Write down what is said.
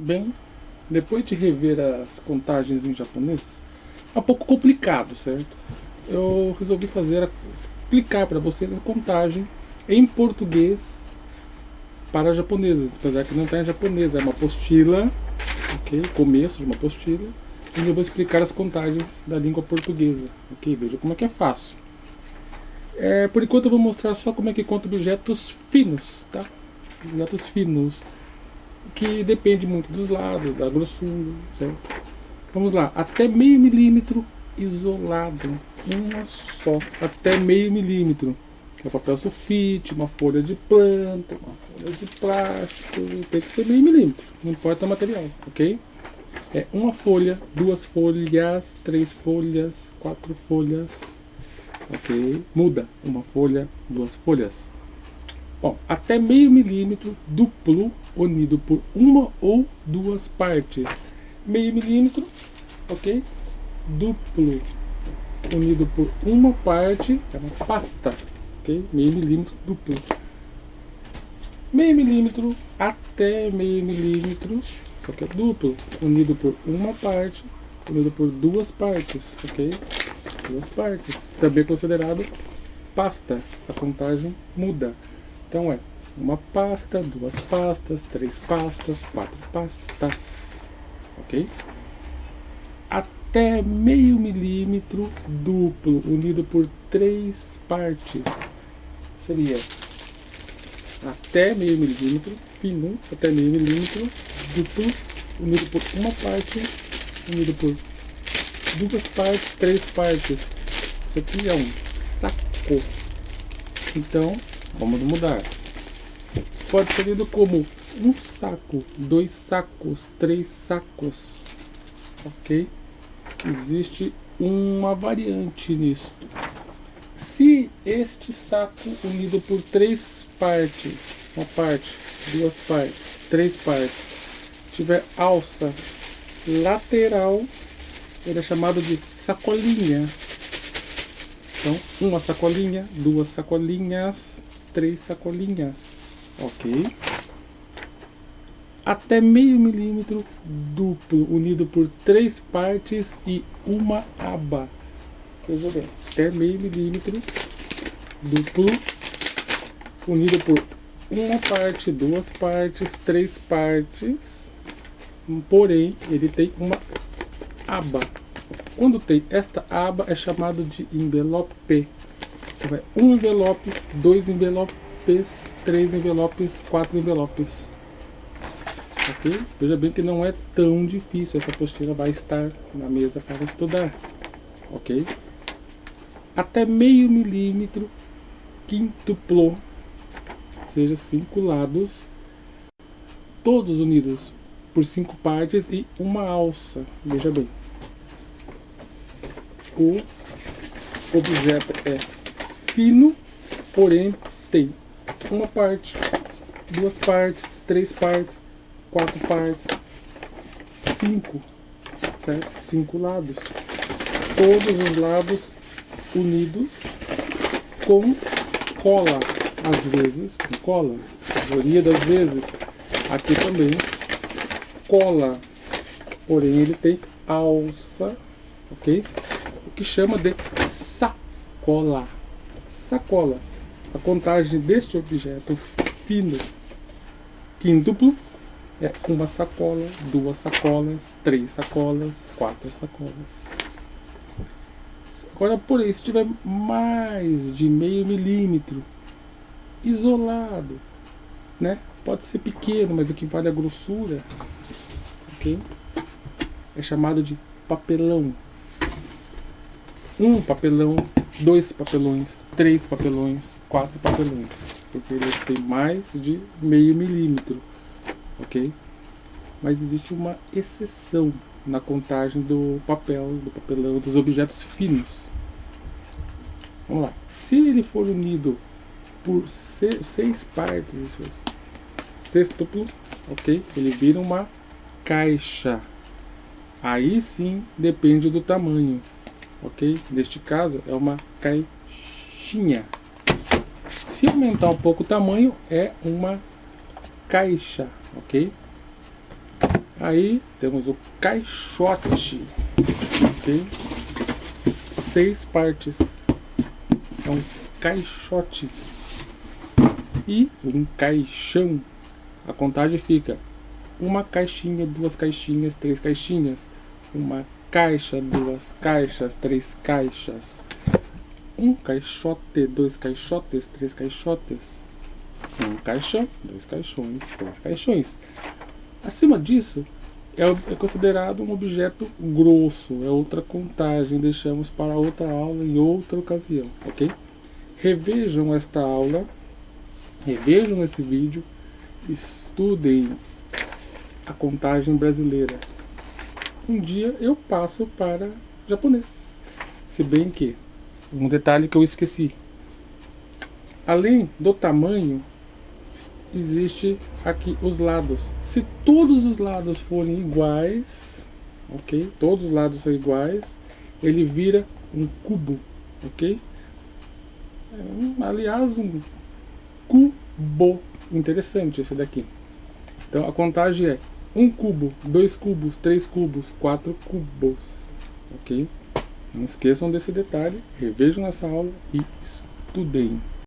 Bem, depois de rever as contagens em japonês, é um pouco complicado, certo? Eu resolvi explicar para vocês a contagem em português para japoneses, apesar que não está em japonês, é uma apostila, ok? Começo de uma apostila, e eu vou explicar as contagens da língua portuguesa, ok? Veja como é que é fácil. Por enquanto eu vou mostrar só como é que conta objetos finos, tá? Objetos finos, que depende muito dos lados, da grossura, certo? Vamos lá, até meio milímetro isolado, uma só, até meio milímetro, que é papel sulfite, uma folha de planta, uma folha de plástico, tem que ser meio milímetro, não importa o material, ok? É uma folha, duas folhas, três folhas, quatro folhas, ok? Muda, uma folha, duas folhas. Bom, até meio milímetro duplo unido por uma ou duas partes. Meio milímetro, ok? Duplo unido por uma parte, é uma pasta, ok? Meio milímetro duplo. Meio milímetro até meio milímetro, só que é duplo, unido por uma parte, unido por duas partes, ok? Duas partes. Também é considerado pasta. A contagem muda. Então é uma pasta, duas pastas, três pastas, quatro pastas, ok? Até meio milímetro duplo, unido por três partes, seria até meio milímetro, fino, até meio milímetro duplo, unido por uma parte, unido por duas partes, três partes. Isso aqui é um saco. Então, vamos mudar. Pode ser lido como um saco, dois sacos, três sacos, ok? Existe uma variante nisso. Se este saco unido por três partes, uma parte, duas partes, três partes, tiver alça lateral, ele é chamado de sacolinha. Então, uma sacolinha, duas sacolinhas, três sacolinhas, ok? Até meio milímetro duplo, unido por três partes e uma aba. Veja bem, até meio milímetro duplo, unido por uma parte, duas partes, três partes, porém ele tem uma aba. Quando tem esta aba é chamado de envelope. Então é um envelope, dois envelopes, três envelopes, quatro envelopes. Ok? Veja bem que não é tão difícil. Essa apostila vai estar na mesa para estudar. Ok? Até meio milímetro quíntuplo, ou seja, 5 lados, todos unidos por 5 partes e uma alça. Veja bem. O objeto é fino, porém tem uma parte, duas partes, três partes, quatro partes, cinco, certo? 5 lados. Todos os lados unidos com cola, às vezes, com cola, a maioria das vezes, aqui também, cola, porém ele tem alça, ok? O que chama de sacola. Sacola. A contagem deste objeto fino quíntuplo é uma sacola, duas sacolas, três sacolas, quatro sacolas. Agora, porém, se tiver mais de meio milímetro isolado, né? Pode ser pequeno, mas o que vale é a grossura, ok? É chamado de papelão. Um papelão, dois papelões, três papelões, quatro papelões, porque ele tem mais de meio milímetro, ok? Mas existe uma exceção na contagem do papel, do papelão, dos objetos finos. Vamos lá. Se ele for unido por 6 partes, sextuplo, ok? Ele vira uma caixa. Aí sim depende do tamanho, ok? Neste caso é uma caixinha. Se aumentar um pouco o tamanho é uma caixa, ok? Aí temos o caixote, ok? 6 partes. É um caixote. E um caixão. A contagem fica: uma caixinha, 2 caixinhas, 3 caixinhas. Uma caixa, 2 caixas, 3 caixas. Um caixote, 2 caixotes, 3 caixotes. Um caixão, 2 caixões, 3 caixões. Acima disso, é considerado um objeto grosso, é outra contagem, deixamos para outra aula em outra ocasião, ok? Revejam esta aula, revejam esse vídeo, estudem a contagem brasileira. Um dia eu passo para japonês, se bem que, um detalhe que eu esqueci, além do tamanho, existe aqui os lados. Se todos os lados forem iguais, ok? Todos os lados são iguais, ele vira um cubo, ok? Aliás, um cubo. Interessante esse daqui. Então a contagem é 1 cubo, 2 cubos, 3 cubos, 4 cubos, ok? Não esqueçam desse detalhe, revejam essa aula e estudem.